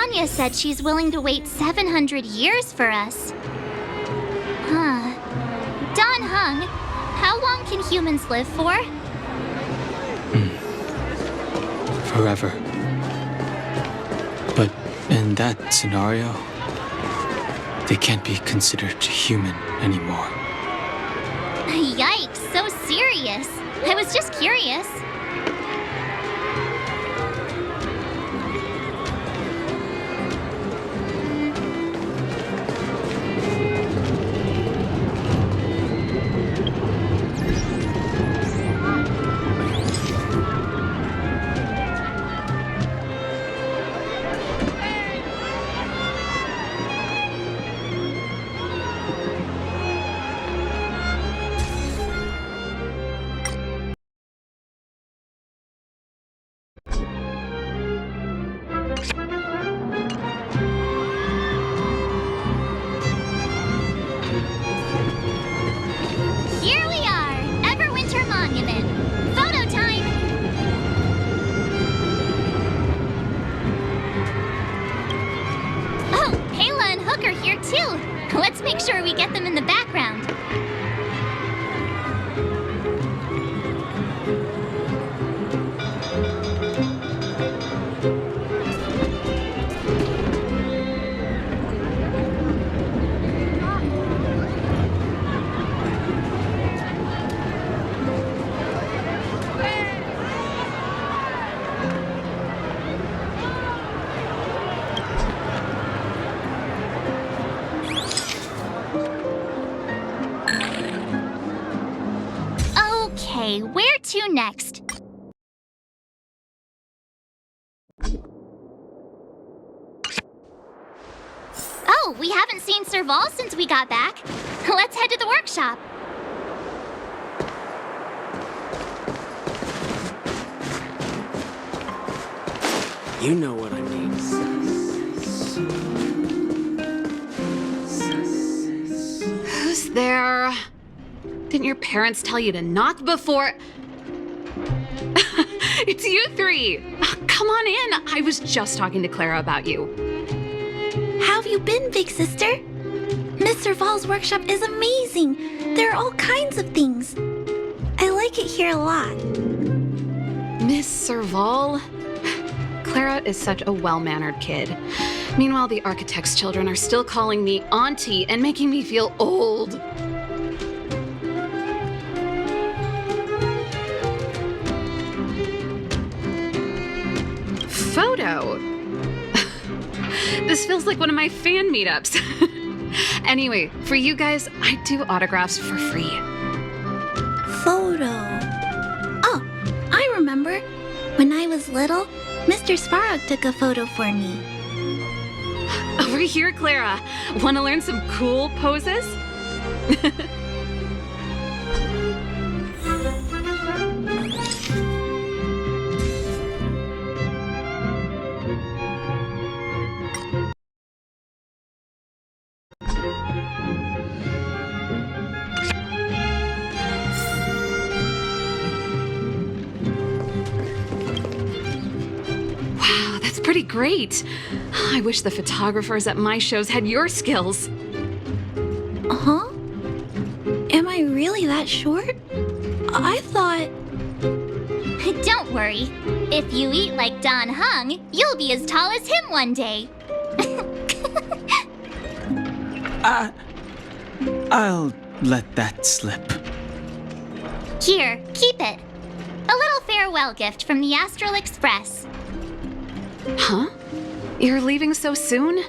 Anya said she's willing to wait 700 years for us. Huh. Don Hung, how long can humans live for? Forever. But in that scenario, they can't be considered human anymore. Yikes, so serious. I was just curious. Here we are, Everwinter Monument. Photo time! Oh, Kayla and Hook are here too. Let's make sure we get them in the background. Okay, where to next? Oh, we haven't seen Serval since we got back. Let's head to the workshop. You know what I mean. Who's there? Didn't your parents tell you to knock before? It's you three. Come on in. I was just talking to Clara about you. How have you been, big sister? Mr. Val's workshop is amazing. There are all kinds of things. I like it here a lot. Miss Serval? Clara is such a well-mannered kid. Meanwhile, the architect's children are still calling me auntie and making me feel old. Photo? This feels like one of my fan meetups. Anyway, for you guys, I do autographs for free. Photo. Oh, I remember. When I was little, Mr. Svarog took a photo for me. Over here, Clara. Want to learn some cool poses? Wow, that's pretty great. I wish the photographers at my shows had your skills. Huh? Am I really that short? I thought... Don't worry. If you eat like Don Hung, you'll be as tall as him one day. I'll let that slip. Here, keep it. A little farewell gift from the Astral Express. Huh? You're leaving so soon?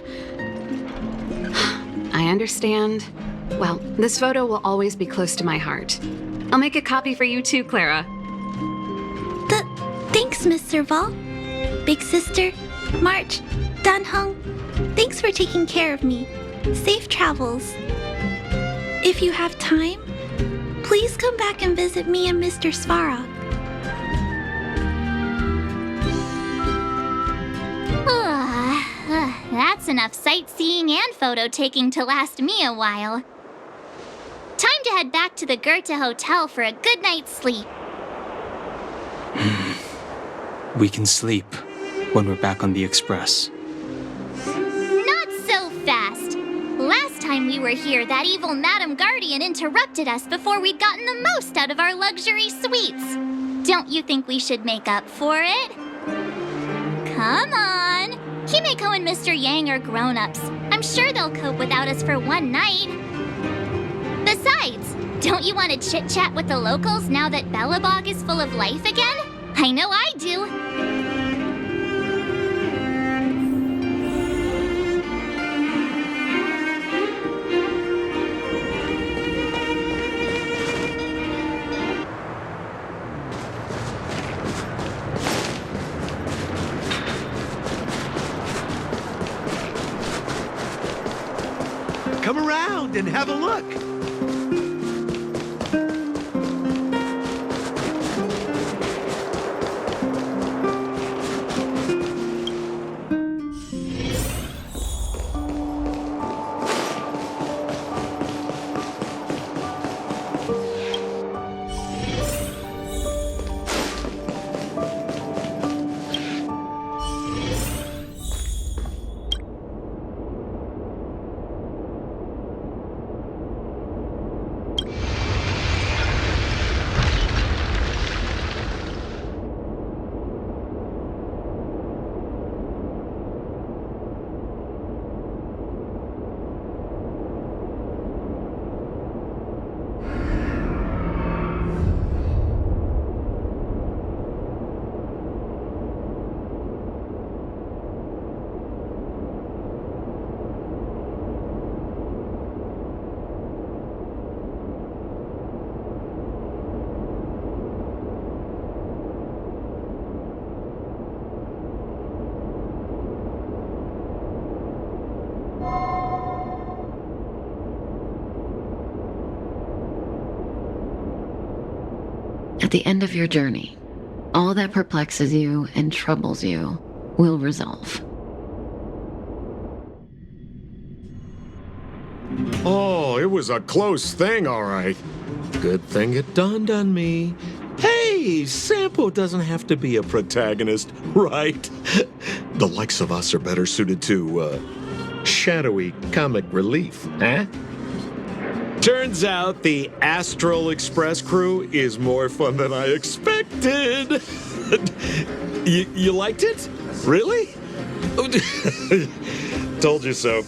I understand. Well, this photo will always be close to my heart. I'll make a copy for you too, Clara. Thanks, Mr. Val. Big sister, March, Dan Hung, thanks for taking care of me. Safe travels. If you have time, please come back and visit me and Mr. Svarog. That's enough sightseeing and photo taking to last me a while. Time to head back to the Goethe Hotel for a good night's sleep. We can sleep when we're back on the Express. time we were here, that evil Madam Guardian interrupted us before we'd gotten the most out of our luxury suites. Don't you think we should make up for it? Come on. Himeko and Mr. Yang are grown-ups. I'm sure they'll cope without us for one night. Besides, don't you want to chit-chat with the locals now that Bellabog is full of life again? I know I do. Come around and have a look. At the end of your journey, all that perplexes you and troubles you will resolve. Oh, it was a close thing, all right. Good thing it dawned on me. Hey, Sampo doesn't have to be a protagonist, right? The likes of us are better suited to, shadowy comic relief, huh? Turns out the Astral Express crew is more fun than I expected. You liked it? Really? Told you so.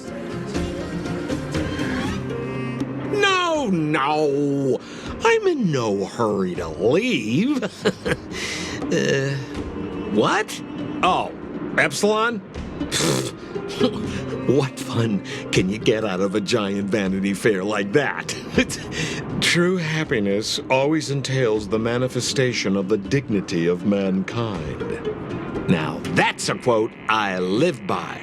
No. I'm in no hurry to leave. What? Oh, Epsilon? What fun can you get out of a giant Vanity Fair like that? True happiness always entails the manifestation of the dignity of mankind. Now, that's a quote I live by.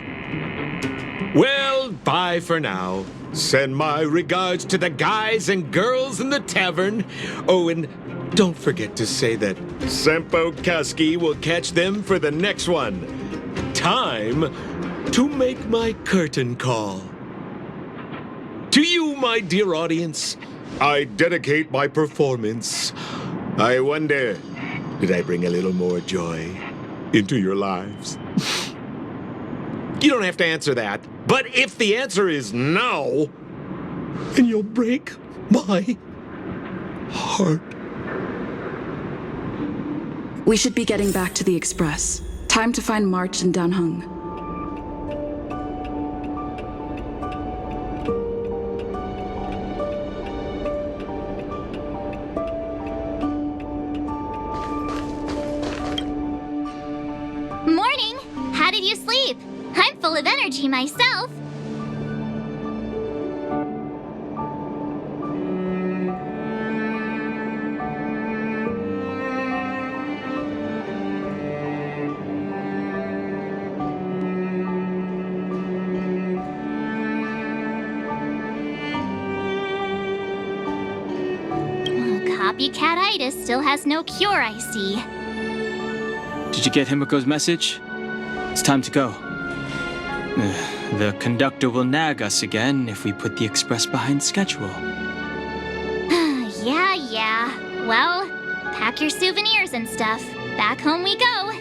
Well, bye for now. Send my regards to the guys and girls in the tavern. Oh, and don't forget to say that Sempo Kaski will catch them for the next one. Time to make my curtain call. To you, my dear audience, I dedicate my performance. I wonder, did I bring a little more joy into your lives? You don't have to answer that. But if the answer is no, then you'll break my heart. We should be getting back to the Express. Time to find March and Danhung. Morning! How did you sleep? I'm full of energy myself. Copycat-itis still has no cure, I see. Did you get Himiko's message? It's time to go. The conductor will nag us again if we put the express behind schedule. Yeah. Well, pack your souvenirs and stuff. Back home we go.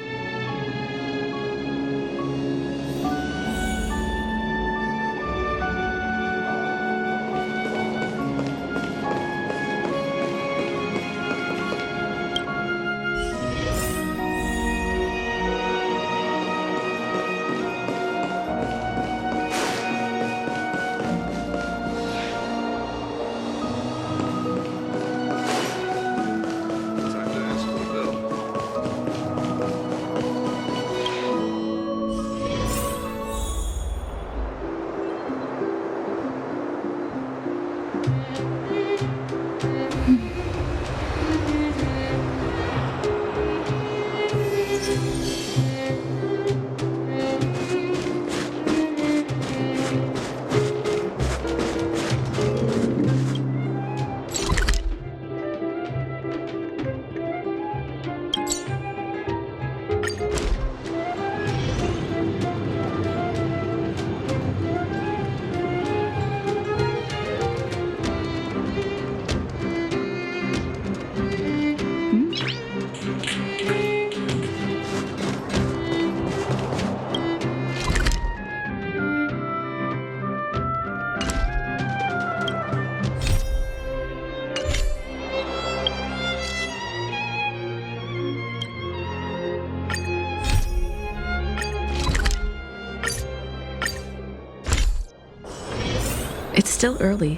still early.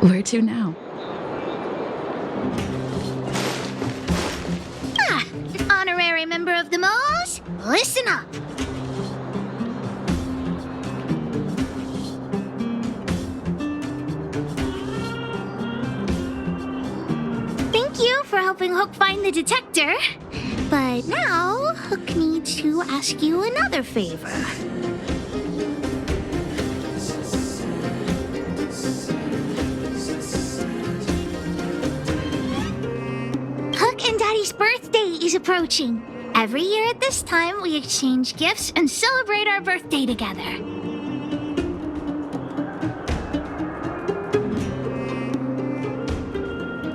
Where to now? Honorary member of the Moles, listen up. Thank you for helping Hook find the detector. But now, Hook needs to ask you another favor. Hook and Daddy's birthday is approaching. Every year at this time, we exchange gifts and celebrate our birthday together.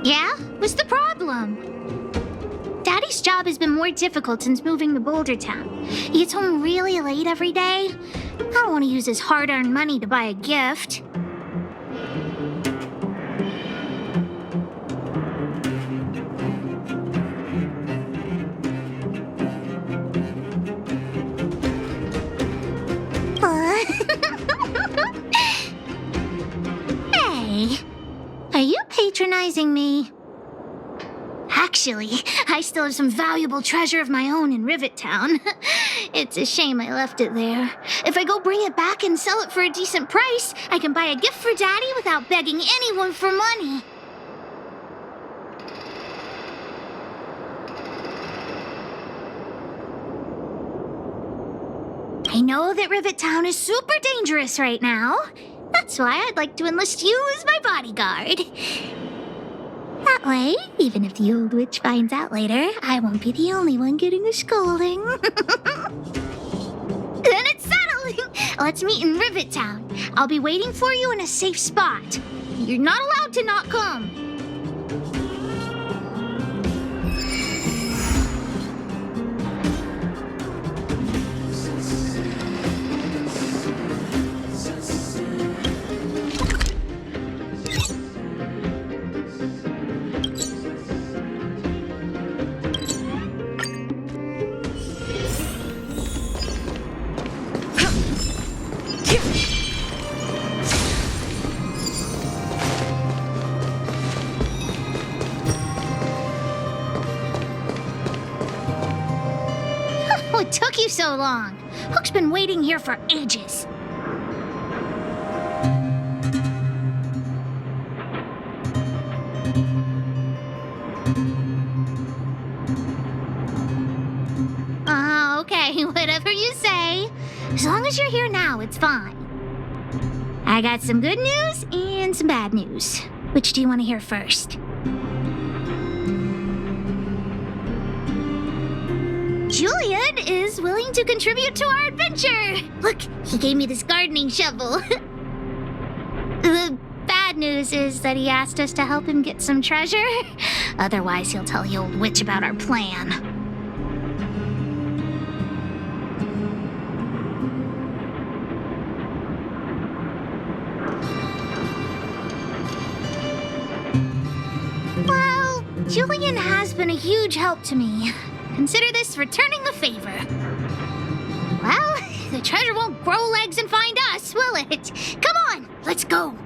Yeah? What's the problem? Daddy's job has been more difficult since moving to Boulder Town. He gets home really late every day. I don't want to use his hard-earned money to buy a gift. Hey, are you patronizing me? Actually, I still have some valuable treasure of my own in Rivet Town. It's a shame I left it there. If I go bring it back and sell it for a decent price, I can buy a gift for Daddy without begging anyone for money. I know that Rivet Town is super dangerous right now. That's why I'd like to enlist you as my bodyguard. That way, even if the old witch finds out later, I won't be the only one getting a scolding. Then it's settled! Let's meet in Rivet Town. I'll be waiting for you in a safe spot. You're not allowed to not come. What took you so long? Hook's been waiting here for ages. Okay, whatever you say. As long as you're here now, it's fine. I got some good news and some bad news. Which do you want to hear first? Julian is willing to contribute to our adventure. Look, he gave me this gardening shovel. The bad news is that he asked us to help him get some treasure. Otherwise, he'll tell the old witch about our plan. Well, Julian has been a huge help to me. Consider this returning the favor. Well, the treasure won't grow legs and find us, will it? Come on, let's go.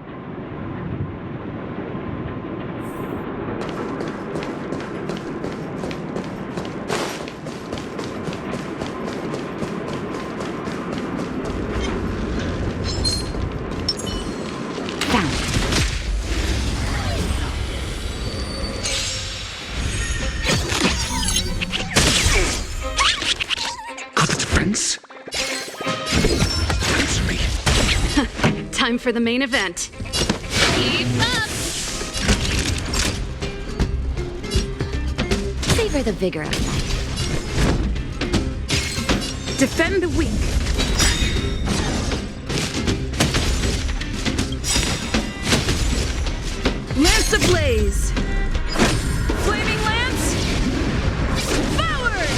Time for the main event. Keep up! Savor the vigor of life. Defend the weak. Lance ablaze. Flaming lance. Forward!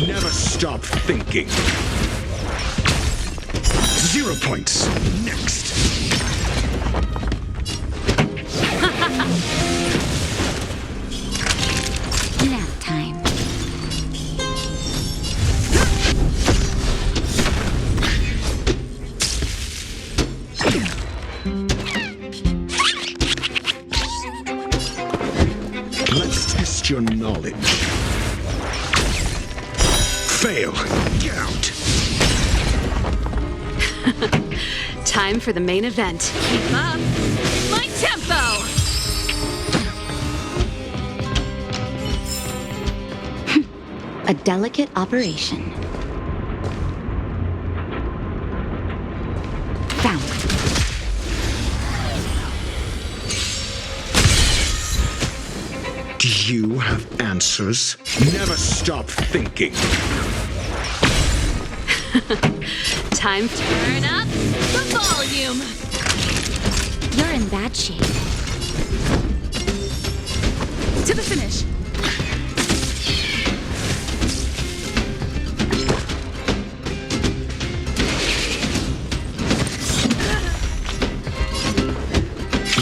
Never stop thinking. 0 points. Next. Nap time. fail. Get out. Time for the main event. Keep up my tempo! A delicate operation. Found. Do you have answers? Never stop thinking. Time to turn up the volume. You're in bad shape. To the finish.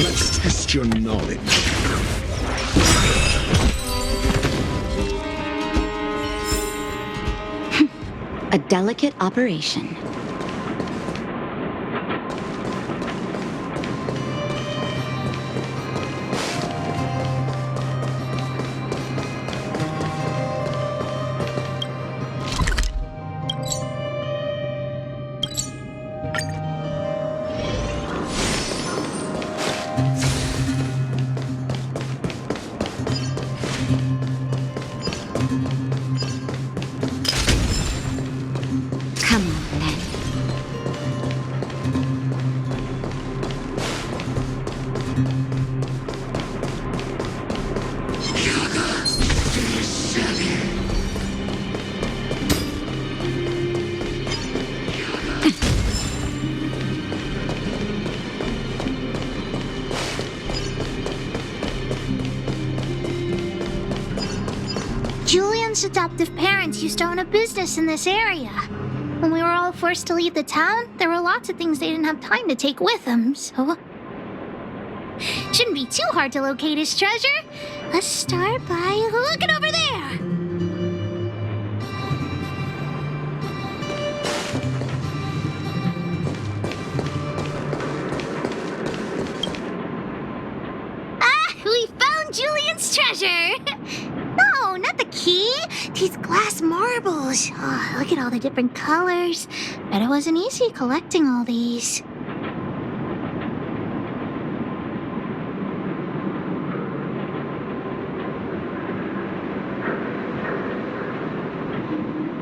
Let's test your knowledge. A delicate operation. Come on, then. Julian's adoptive parents used to own a business in this area. When we were all forced to leave the town, there were lots of things they didn't have time to take with them, so... Shouldn't be too hard to locate his treasure. Let's start by looking over there. Ah, we found Julian's treasure! No, not the key. These glass marbles. Oh, look at all the different colors. Bet it wasn't easy collecting all these.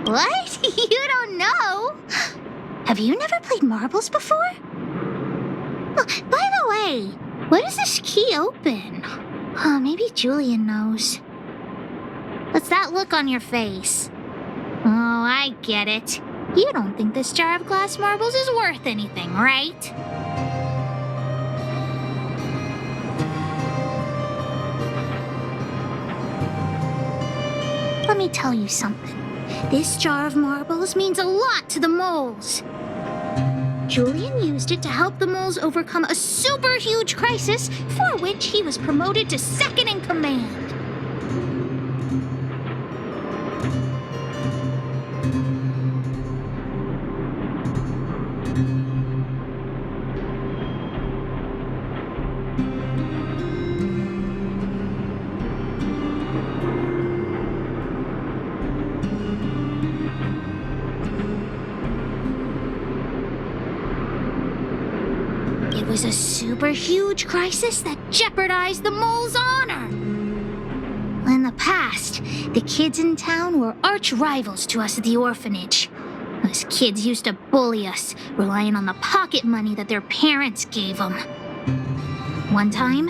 What? You don't know? Have you never played marbles before? Oh, by the way, what does this key open? Oh, maybe Julian knows. What's that look on your face? Oh, I get it. You don't think this jar of glass marbles is worth anything, right? Let me tell you something. This jar of marbles means a lot to the moles. Julian used it to help the moles overcome a super huge crisis for which he was promoted to second in command. It was a super huge crisis that jeopardized the mole's honor. In the past, the kids in town were arch rivals to us at the orphanage. Those kids used to bully us, relying on the pocket money that their parents gave them. One time,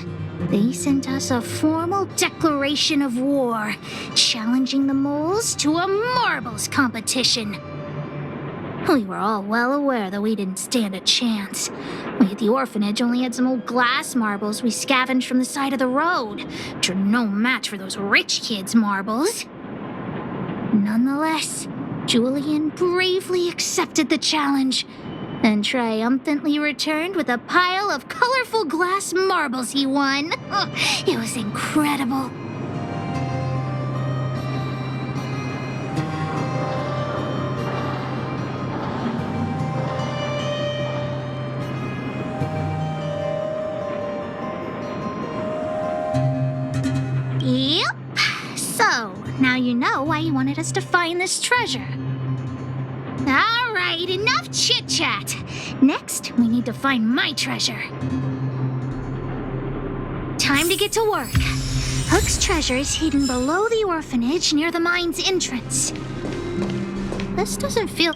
they sent us a formal declaration of war, challenging the moles to a marbles competition. We were all well aware that we didn't stand a chance. We at the orphanage only had some old glass marbles we scavenged from the side of the road, which are no match for those rich kids' marbles. Nonetheless, Julian bravely accepted the challenge and triumphantly returned with a pile of colorful glass marbles he won. It was incredible. Yep. So, now you know why you wanted us to find this treasure. Alright, enough chit-chat. Next, we need to find my treasure. Time to get to work. Hook's treasure is hidden below the orphanage near the mine's entrance. This doesn't feel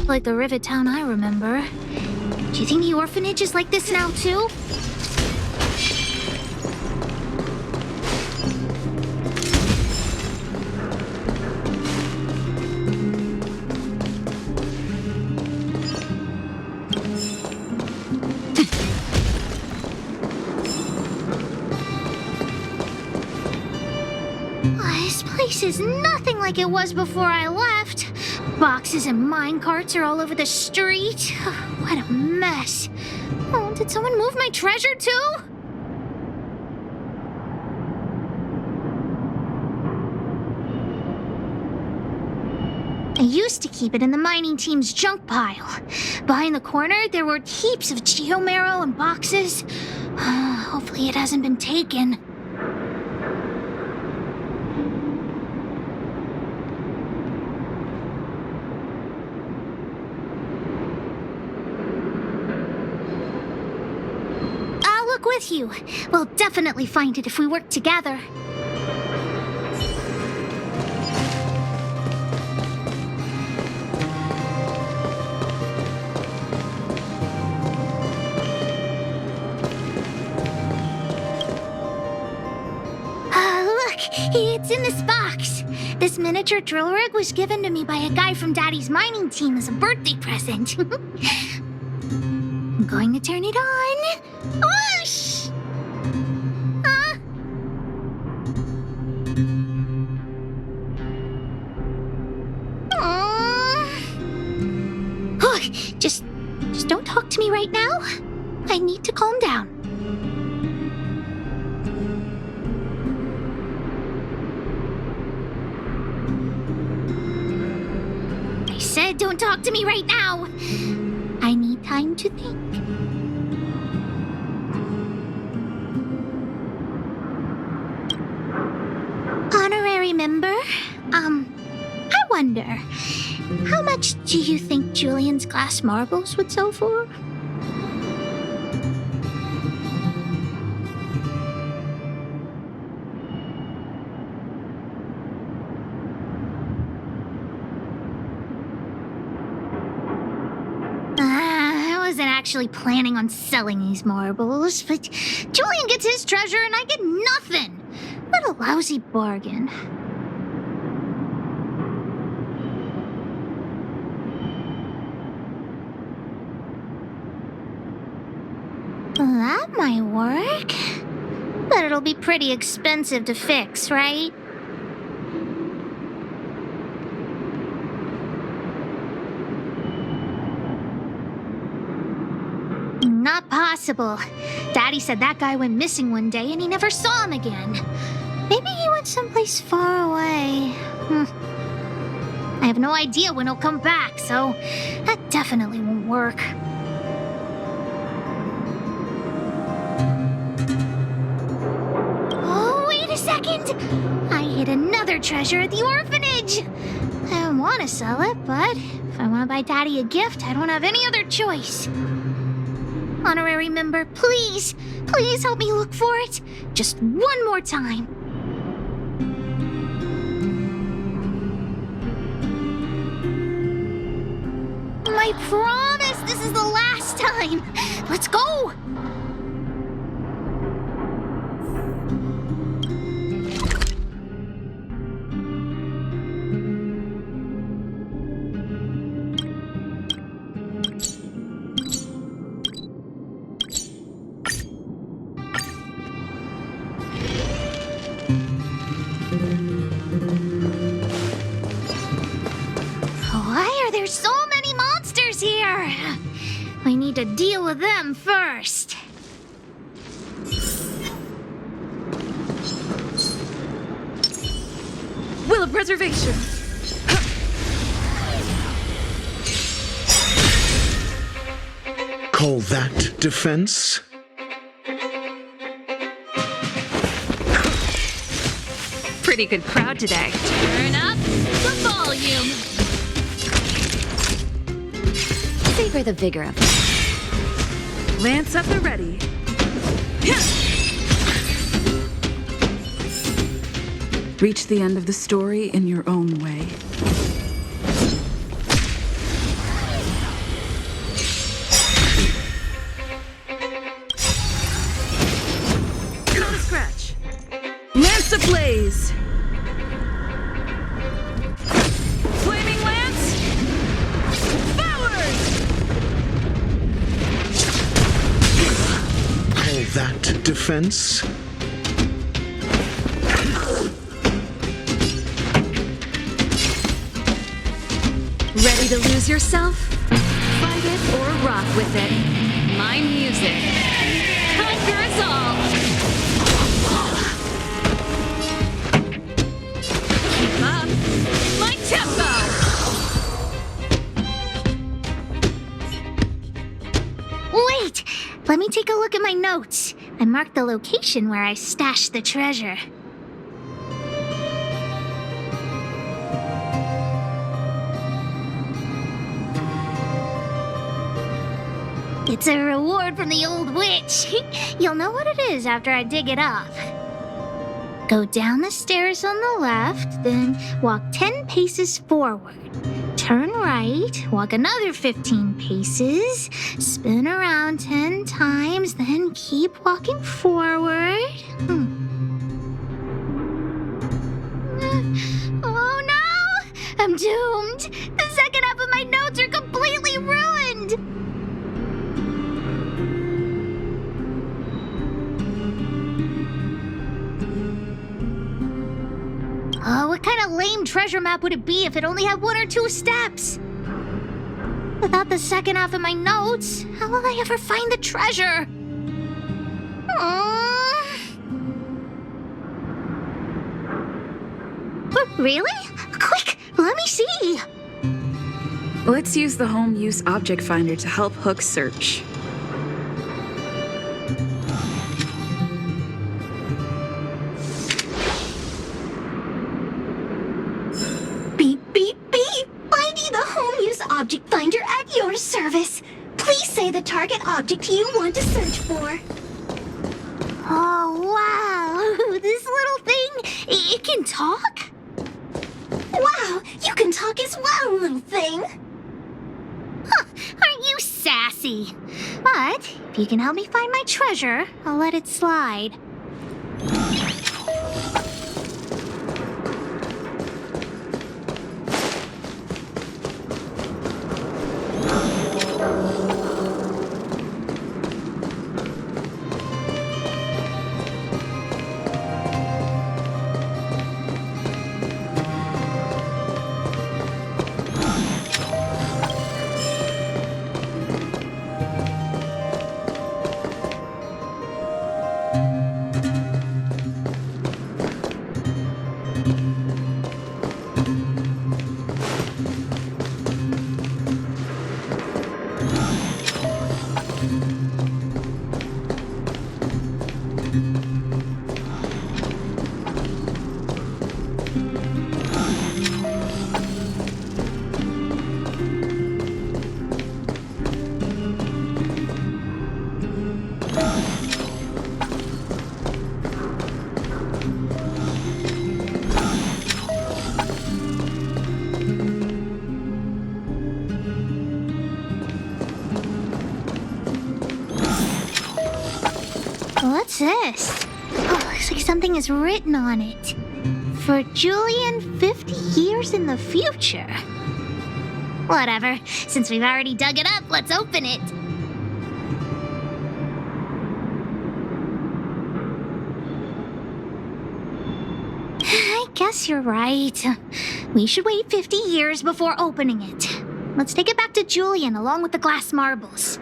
like the Rivet Town I remember. Do you think the orphanage is like this now, too? This place is nothing like it was before I left. Boxes and mine carts are all over the street. What a mess. Oh, did someone move my treasure too? I used to keep it in the mining team's junk pile. Behind the corner, there were heaps of geomarrow and boxes. Hopefully it hasn't been taken. With you. We'll definitely find it if we work together. Look, it's in this box. This miniature drill rig was given to me by a guy from Daddy's mining team as a birthday present. I'm going to turn it on. Whoosh! Oh, just don't talk to me right now. I need to calm down. I said don't talk to me right now. I need time to think. Honorary member, I wonder, how much do you think Julian's glass marbles would sell for? I wasn't actually planning on selling these marbles, but Julian gets his treasure and I get nothing. What a lousy bargain. That might work. But it'll be pretty expensive to fix, right? Not possible. Daddy said that guy went missing one day and he never saw him again. Maybe he went someplace far away. I have no idea when he'll come back, so that definitely won't work. Oh, wait a second! I hid another treasure at the orphanage! I don't want to sell it, but if I want to buy Daddy a gift, I don't have any other choice. Honorary member, please help me look for it. Just one more time. I promise this is the last time. Let's go. Why are there so many monsters here? We need to deal with them first. Will of preservation. Call that defense? Pretty good crowd today. Turn up the volume. for the vigor of it. Lance at the ready. Reach the end of the story in your own way. Not a scratch. Lance ablaze. Flaming lance. Forward. Call that defense? Ready to lose yourself? Fight it or rock with it. My music. Conquer us all! Keep up! My tempo! Wait! Let me take a look at my notes. I marked the location where I stashed the treasure. It's a reward from the old witch. You'll know what it is after I dig it up. Go down the stairs on the left, then walk 10 paces forward. Turn right, walk another 15 paces, spin around 10 times, then keep walking forward. Oh no! I'm doomed! The second half of my notes are completely ruined! Oh, what kind of lame treasure map would it be if it only had 1 or 2 steps? Without the second half of my notes, how will I ever find the treasure? Really? Quick, let me see. Let's use the home use object finder to help Hook search. Object finder at your service. Please say the target object you want to search for. Oh, wow. This little thing, it can talk? Wow, you can talk as well, little thing. Huh, aren't you sassy? But if you can help me find my treasure, I'll let it slide. What's this? Oh, looks like something is written on it. For Julian 50 years in the future. Whatever. Since we've already dug it up, let's open it. I guess you're right. We should wait 50 years before opening it. Let's take it back to Julian along with the glass marbles.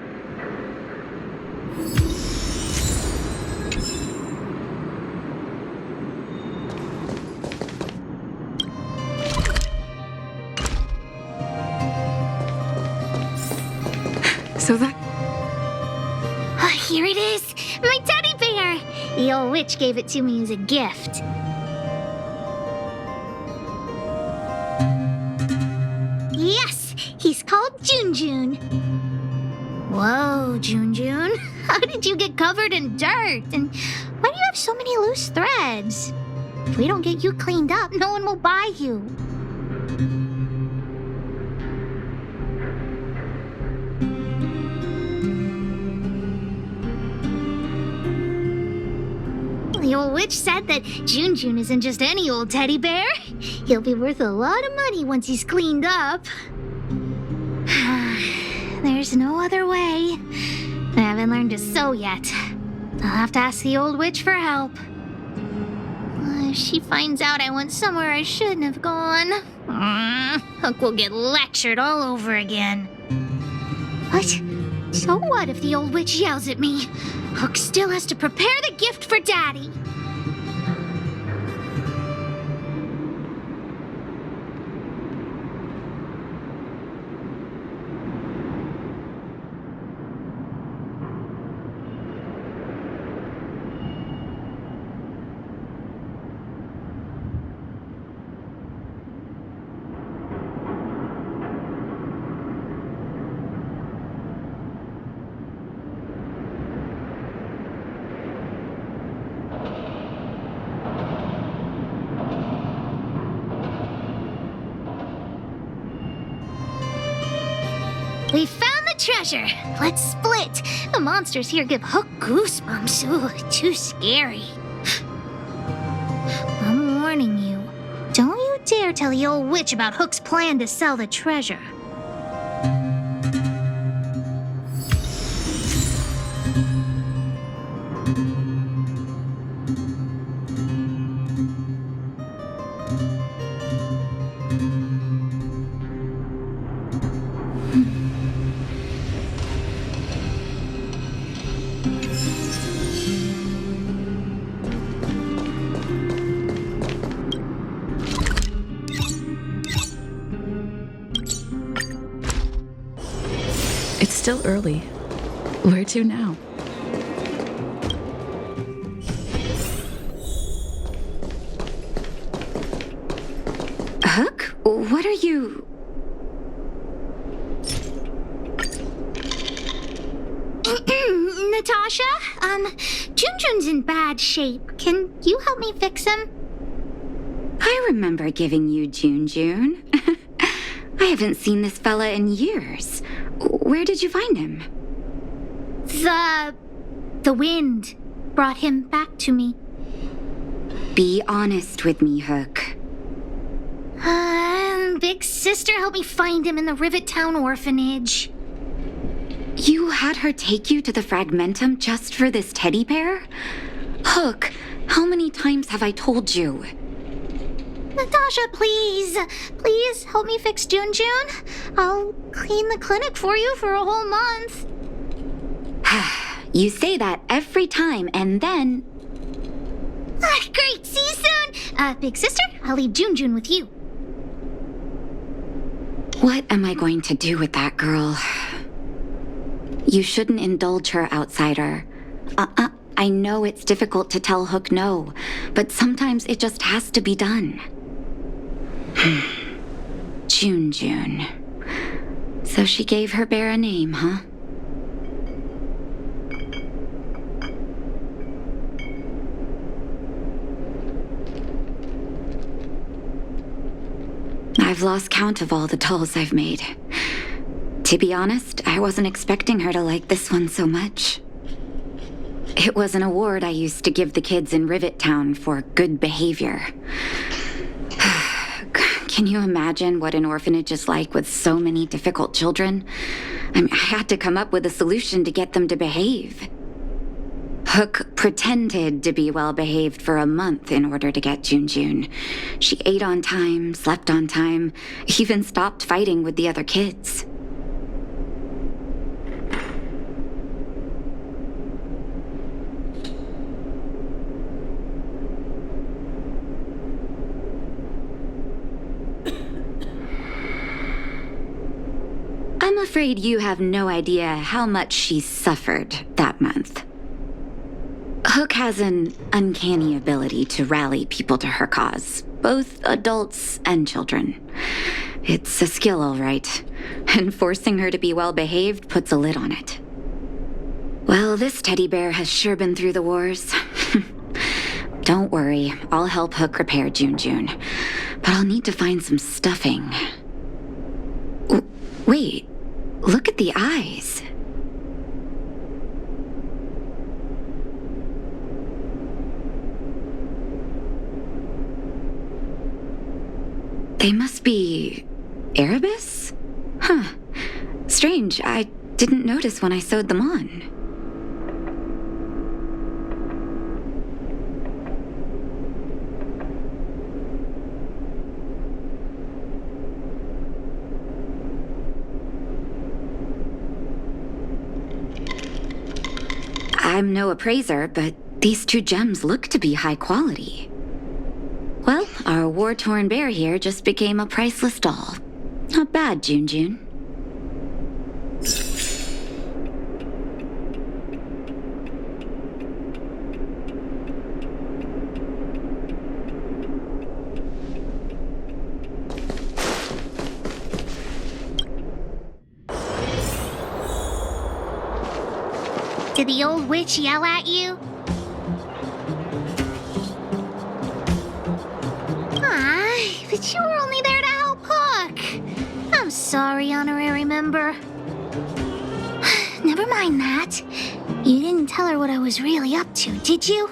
So that... Here it is! My teddy bear! The old witch gave it to me as a gift. Yes! He's called Junjun. Whoa, June. How did you get covered in dirt? And why do you have so many loose threads? If we don't get you cleaned up, no one will buy you. The old witch said that June isn't just any old teddy bear. He'll be worth a lot of money once he's cleaned up. There's no other way. I haven't learned to sew yet. I'll have to ask the old witch for help. If she finds out I went somewhere I shouldn't have gone, Hook will get lectured all over again. What? So what if the old witch yells at me? Hook still has to prepare the gift for Daddy. We found the treasure. Let's split. The monsters here give Hook goosebumps. Ooh, too scary. I'm warning you. Don't you dare tell the old witch about Hook's plan to sell the treasure. It's still early. Where to now? Hook? What are you... Natasha? Junjun's in bad shape. Can you help me fix him? I remember giving you June. I haven't seen this fella in years. Where did you find him? The wind brought him back to me. Be honest with me, Hook. Big sister helped me find him in the Rivet Town orphanage. You had her take you to the Fragmentum just for this teddy bear? Hook, how many times have I told you? Natasha, please. Please help me fix June. I'll clean the clinic for you for a whole month. You say that every time, and then... Great, see you soon. Big sister, I'll leave June with you. What am I going to do with that girl? You shouldn't indulge her, outsider. I know it's difficult to tell Hook no, but sometimes it just has to be done. June. So she gave her bear a name, huh? I've lost count of all the dolls I've made. To be honest, I wasn't expecting her to like this one so much. It was an award I used to give the kids in Rivet Town for good behavior. Can you imagine what an orphanage is like with so many difficult children? I had to come up with a solution to get them to behave. Hook pretended to be well-behaved for a month in order to get June. She ate on time, slept on time, even stopped fighting with the other kids. I'm afraid you have no idea how much she suffered that month. Hook has an uncanny ability to rally people to her cause, both adults and children. It's a skill, all right, and forcing her to be well-behaved puts a lid on it. Well, this teddy bear has sure been through the wars. Don't worry, I'll help Hook repair June. But I'll need to find some stuffing. Wait, look at the eyes. They must be Erebus? Huh. Strange, I didn't notice when I sewed them on. I'm no appraiser, but these 2 gems look to be high quality. Well, our war-torn bear here just became a priceless doll. Not bad, June. Did the old witch yell at you? But you were only there to help Hook. I'm sorry, honorary member. Never mind that. You didn't tell her what I was really up to, did you?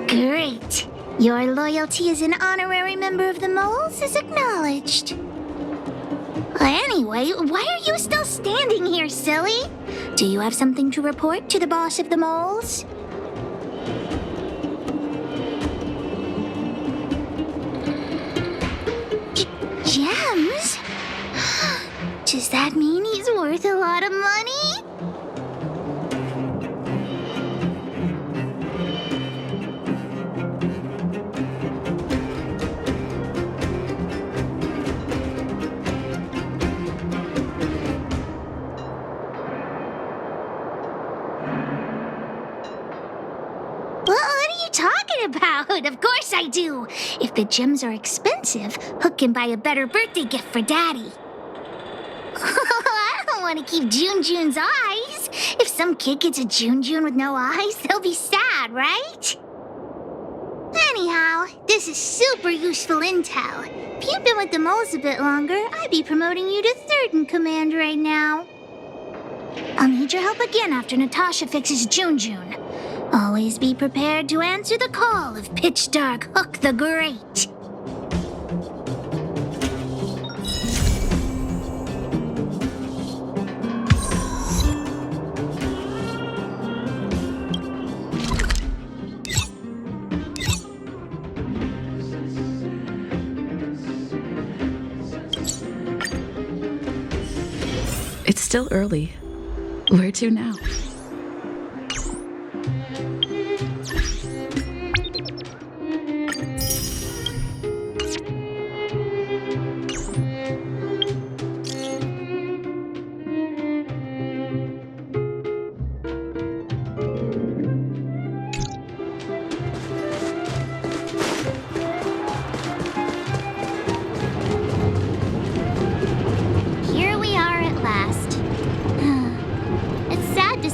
Great. Your loyalty as an honorary member of the Moles is acknowledged. Anyway, why are you still standing here, silly? Do you have something to report to the boss of the Moles? Gems? Does that mean he's worth a lot of money? About? Of course I do. If the gems are expensive, Hook can buy a better birthday gift for Daddy. I don't want to keep June's eyes. If some kid gets a June with no eyes, they'll be sad, right? Anyhow, this is super useful intel. If you'd been with the Moles a bit longer, I'd be promoting you to 3rd in command right now. I'll need your help again after Natasha fixes June. Always be prepared to answer the call of Pitch Dark Hook the Great. It's still early. Where to now?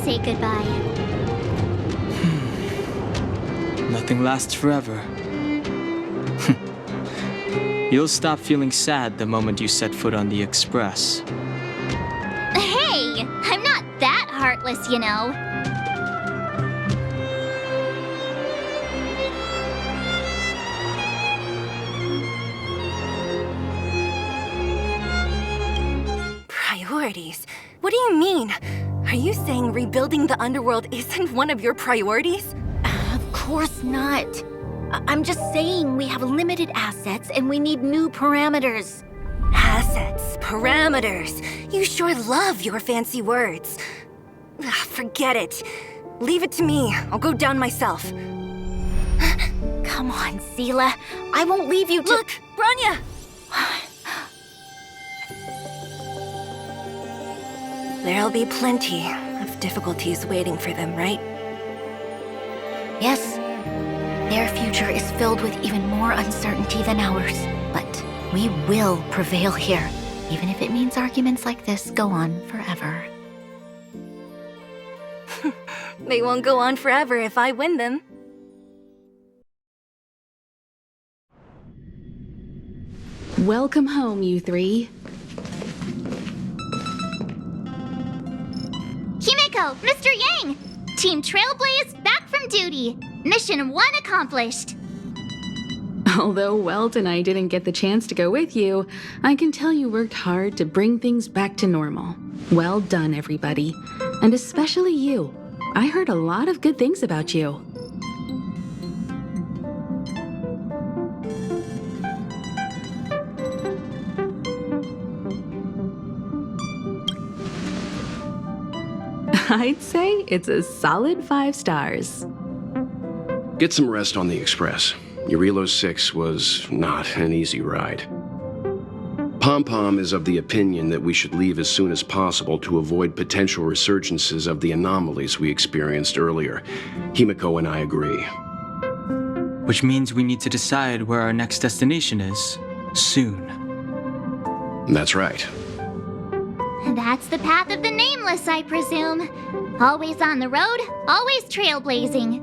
Say goodbye. Nothing lasts forever. You'll stop feeling sad the moment you set foot on the Express. Hey, I'm not that heartless, you know. Priorities? What do you mean? Are you saying rebuilding the underworld isn't one of your priorities? Of course not. I'm just saying we have limited assets and we need new parameters. Assets, parameters. You sure love your fancy words. Forget it. Leave it to me. I'll go down myself. Come on, Seela. I won't leave you to— Look, Branya! There'll be plenty of difficulties waiting for them, right? Yes, their future is filled with even more uncertainty than ours. But we will prevail here, even if it means arguments like this go on forever. They won't go on forever if I win them. Welcome home, you three. Himeko, Mr. Yang! Team Trailblaze back from duty. Mission 1 accomplished. Although Welt and I didn't get the chance to go with you, I can tell you worked hard to bring things back to normal. Well done, everybody. And especially you. I heard a lot of good things about you. I'd say it's a solid 5 stars. Get some rest on the Express. Eurilo 6 was not an easy ride. Pom-Pom is of the opinion that we should leave as soon as possible to avoid potential resurgences of the anomalies we experienced earlier. Himeko and I agree. Which means we need to decide where our next destination is, soon. That's right. That's the path of the Nameless, I presume. Always on the road, always trailblazing.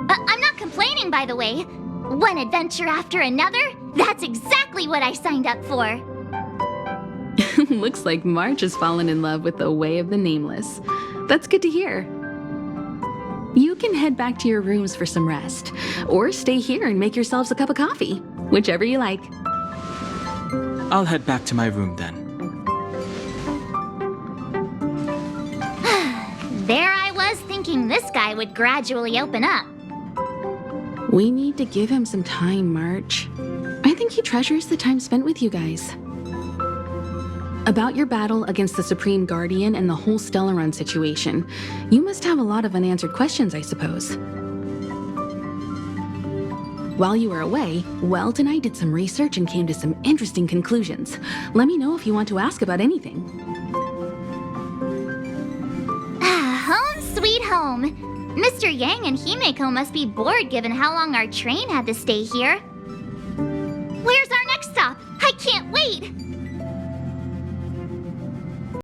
I'm not complaining, by the way. One adventure after another, that's exactly what I signed up for. Looks like March has fallen in love with the way of the Nameless. That's good to hear. You can head back to your rooms for some rest, or stay here and make yourselves a cup of coffee, whichever you like. I'll head back to my room then. There I was thinking this guy would gradually open up. We need to give him some time, March. I think he treasures the time spent with you guys. About your battle against the Supreme Guardian and the whole Stellaron situation, you must have a lot of unanswered questions, I suppose. While you were away, Welt and I did some research and came to some interesting conclusions. Let me know if you want to ask about anything. Home sweet home. Mr. Yang and Himeko must be bored given how long our train had to stay here. Where's our next stop? I can't wait!